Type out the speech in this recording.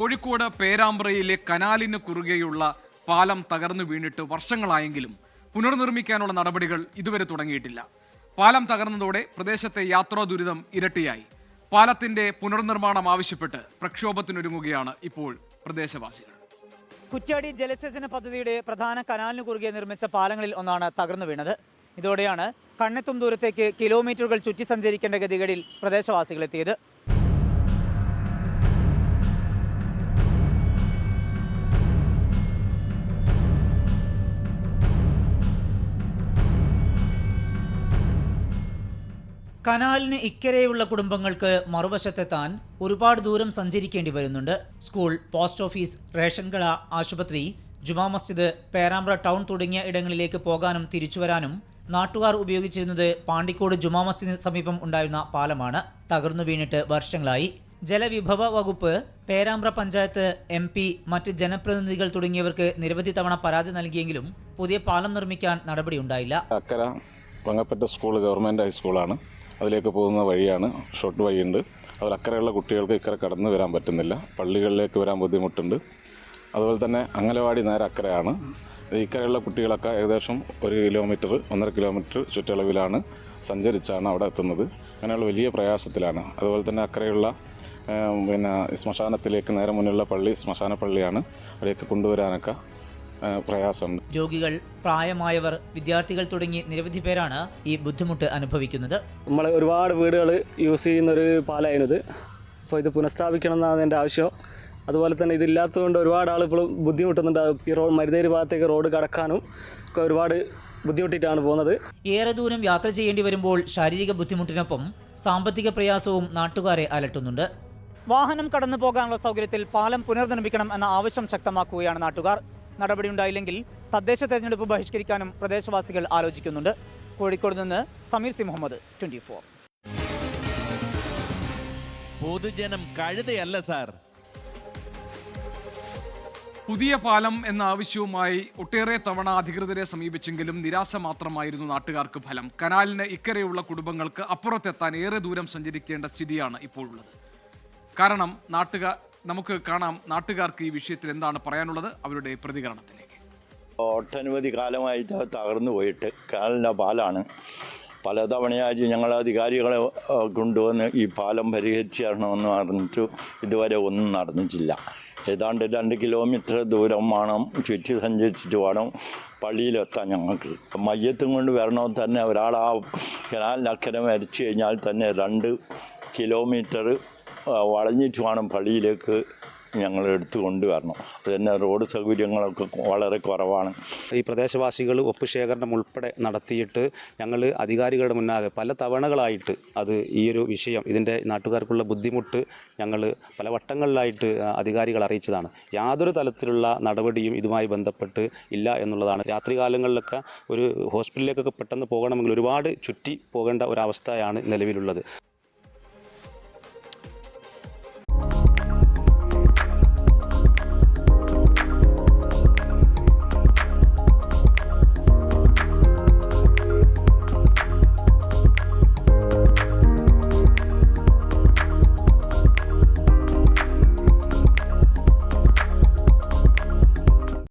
കോഴിക്കോട് പേരാമ്പ്രയിലെ കനാലിന് കുറുകെയുള്ള പാലം തകർന്നു വീണിട്ട് വർഷങ്ങളായെങ്കിലും പുനർനിർമ്മിക്കാനുള്ള നടപടികൾ ഇതുവരെ തുടങ്ങിയിട്ടില്ല. പാലം തകർന്നതോടെ പ്രദേശത്തെ യാത്രാ ദുരിതം ഇരട്ടിയായി. പാലത്തിന്റെ പുനർനിർമ്മാണം ആവശ്യപ്പെട്ട് പ്രക്ഷോഭത്തിനൊരുങ്ങുകയാണ് ഇപ്പോൾ പ്രദേശവാസികൾ. കുറ്റ്യാടി ജലസേചന പദ്ധതിയുടെ പ്രധാന കനാലിന് കുറുകെ നിർമ്മിച്ച പാലങ്ങളിൽ ഒന്നാണ് തകർന്നു വീണത്. ഇതോടെയാണ് കണ്ണെത്തും ദൂരത്തേക്ക് കിലോമീറ്ററുകൾ ചുറ്റി സഞ്ചരിക്കേണ്ട ഗതികളിൽ പ്രദേശവാസികൾ എത്തിയത്. കനാലിന് ഇക്കരെയുള്ള കുടുംബങ്ങൾക്ക് മറുവശത്തെത്താൻ ഒരുപാട് ദൂരം സഞ്ചരിക്കേണ്ടി വരുന്നുണ്ട്. സ്കൂൾ, പോസ്റ്റ് ഓഫീസ്, റേഷൻ കട, ആശുപത്രി, ജുമാ മസ്ജിദ്, പേരാമ്പ്ര ടൗൺ തുടങ്ങിയ ഇടങ്ങളിലേക്ക് പോകാനും തിരിച്ചുവരാനും നാട്ടുകാർ ഉപയോഗിച്ചിരുന്നത് പാണ്ടിക്കോട് ജുമാ മസ്ജിദിന് സമീപം ഉണ്ടായിരുന്ന പാലമാണ്. തകർന്നു വീണിട്ട് വർഷങ്ങളായി. ജലവിഭവ വകുപ്പ്, പേരാമ്പ്ര പഞ്ചായത്ത്, MP, മറ്റ് ജനപ്രതിനിധികൾ തുടങ്ങിയവർക്ക് നിരവധി തവണ പരാതി നൽകിയെങ്കിലും പുതിയ പാലം നിർമ്മിക്കാൻ നടപടിയുണ്ടായില്ല. അക്കര വങ്ങപ്പറ്റ സ്കൂൾ ഗവൺമെൻറ് ഹൈസ്കൂളാണ്. അതിലേക്ക് പോകുന്ന വഴിയാണ്, ഷോർട്ട് വഴിയുണ്ട്. അതിൽ അക്കരെയുള്ള കുട്ടികൾക്ക് ഇക്കരെ കടന്നു വരാൻ പറ്റുന്നില്ല. പള്ളികളിലേക്ക് വരാൻ ബുദ്ധിമുട്ടുണ്ട്. അതുപോലെ തന്നെ അംഗനവാടി നേരെ അക്കരയാണ്. ഇക്കരെയുള്ള കുട്ടികളൊക്കെ ഏകദേശം 1 കിലോമീറ്റർ 1.5 കിലോമീറ്റർ ചുറ്റളവിലാണ് സഞ്ചരിച്ചാണ് അവിടെ എത്തുന്നത്. അങ്ങനെയുള്ള വലിയ പ്രയാസത്തിലാണ്. അതുപോലെ തന്നെ അക്കരെയുള്ള ശ്മശാനത്തിലേക്ക് നേരെ മുന്നിലുള്ള പള്ളി ശ്മശാന പള്ളിയാണ്. അവിടെയൊക്കെ കൊണ്ടുവരാനൊക്കെ പ്രയാസമുണ്ട്. രോഗികൾ, പ്രായമായവർ, വിദ്യാർത്ഥികൾ തുടങ്ങി നിരവധി പേരാണ് ഈ ബുദ്ധിമുട്ട് അനുഭവിക്കുന്നത്. നമ്മൾ ഒരുപാട് വീടുകൾ യൂസ് ചെയ്യുന്നൊരു പാലമായിരുന്നത്. അപ്പോൾ ഇത് പുനഃസ്ഥാപിക്കണം എന്നാണ് എൻ്റെ ആവശ്യം. അതുപോലെ തന്നെ ഇതില്ലാത്തതുകൊണ്ട് ഒരുപാട് ആൾ ഇപ്പോഴും ബുദ്ധിമുട്ടുന്നുണ്ട്. ഈ മരുതേരി ഭാഗത്തേക്ക് റോഡ് കടക്കാനും ഒക്കെ ഒരുപാട് ബുദ്ധിമുട്ടിയിട്ടാണ് പോകുന്നത്. ഏറെ ദൂരം യാത്ര ചെയ്യേണ്ടി വരുമ്പോൾ ശാരീരിക ബുദ്ധിമുട്ടിനൊപ്പം സാമ്പത്തിക പ്രയാസവും നാട്ടുകാരെ അലട്ടുന്നുണ്ട്. വാഹനം കടന്നു പോകാനുള്ള സൗകര്യത്തിൽ പാലം പുനർനിർമ്മിക്കണം എന്ന ആവശ്യം ശക്തമാക്കുകയാണ് നാട്ടുകാർ. നടപടിയുണ്ടായില്ലെങ്കിൽ തദ്ദേശ തെരഞ്ഞെടുപ്പ് ബഹിഷ്കരിക്കാനും പ്രദേശവാസികൾ ആലോചിക്കുന്നുണ്ട്. കോഴിക്കോട് നിന്ന് സമീർ സി മുഹമ്മദ്, 24. പൊതുജനം കഴുതയല്ല സാർ. പുതിയ പാലം എന്ന ആവശ്യവുമായി ഒട്ടേറെ തവണ അധികൃതരെ സമീപിച്ചെങ്കിലും നിരാശ മാത്രമായിരുന്നു നാട്ടുകാർക്ക് ഫലം. കനാലിന് ഇക്കരെയുള്ള കുടുംബങ്ങൾക്ക് അപ്പുറത്തെത്താൻ ഏറെ ദൂരം സഞ്ചരിക്കേണ്ട സ്ഥിതിയാണ് ഇപ്പോഴുള്ളത്. കാരണം നമുക്ക് കാണാം നാട്ടുകാർക്ക് ഈ വിഷയത്തിൽ എന്താണ് പറയാനുള്ളത്, അവരുടെ പ്രതികരണത്തിലേക്ക്. ഒട്ടനവധി കാലമായിട്ട് തകർന്നു പോയിട്ട് കനാലിൻ്റെ പാലാണ്. പലതവണയായി ഞങ്ങൾ അധികാരികളെ കൊണ്ടുവന്ന് ഈ പാലം പരിഹരിച്ച് തരണമെന്ന് പറഞ്ഞിട്ട് ഇതുവരെ ഒന്നും നടന്നിട്ടില്ല. ഏതാണ്ട് 2 കിലോമീറ്റർ ദൂരം വേണം, ചുറ്റി സഞ്ചരിച്ചിട്ട് വേണം പള്ളിയിലെത്താൻ. ഞങ്ങൾക്ക് മയ്യത്തും കൊണ്ട് വരണമെന്ന് തന്നെ ഒരാൾ ആ കനാലിനക്കരെ മരിച്ചു കഴിഞ്ഞാൽ തന്നെ 2 കിലോമീറ്റർ വളഞ്ഞിട്ട് വേണം പള്ളിയിലേക്ക് ഞങ്ങൾ എടുത്തു കൊണ്ടുവരണം. അതുതന്നെ റോഡ് സൗകര്യങ്ങളൊക്കെ വളരെ കുറവാണ്. ഈ പ്രദേശവാസികൾ ഒപ്പുശേഖരണം ഉൾപ്പെടെ നടത്തിയിട്ട് ഞങ്ങൾ അധികാരികളുടെ മുന്നാകെ പല തവണകളായിട്ട് ഈ ഒരു വിഷയം, ഇതിൻ്റെ നാട്ടുകാർക്കുള്ള ബുദ്ധിമുട്ട് ഞങ്ങൾ പല വട്ടങ്ങളിലായിട്ട് അധികാരികൾ അറിയിച്ചതാണ്. യാതൊരു തലത്തിലുള്ള നടപടിയും ഇതുമായി ബന്ധപ്പെട്ട് ഇല്ല എന്നുള്ളതാണ്. രാത്രികാലങ്ങളിലൊക്കെ ഒരു ഹോസ്പിറ്റലിലേക്കൊക്കെ പെട്ടെന്ന് പോകണമെങ്കിൽ ഒരുപാട് ചുറ്റി പോകേണ്ട ഒരവസ്ഥയാണ് നിലവിലുള്ളത്.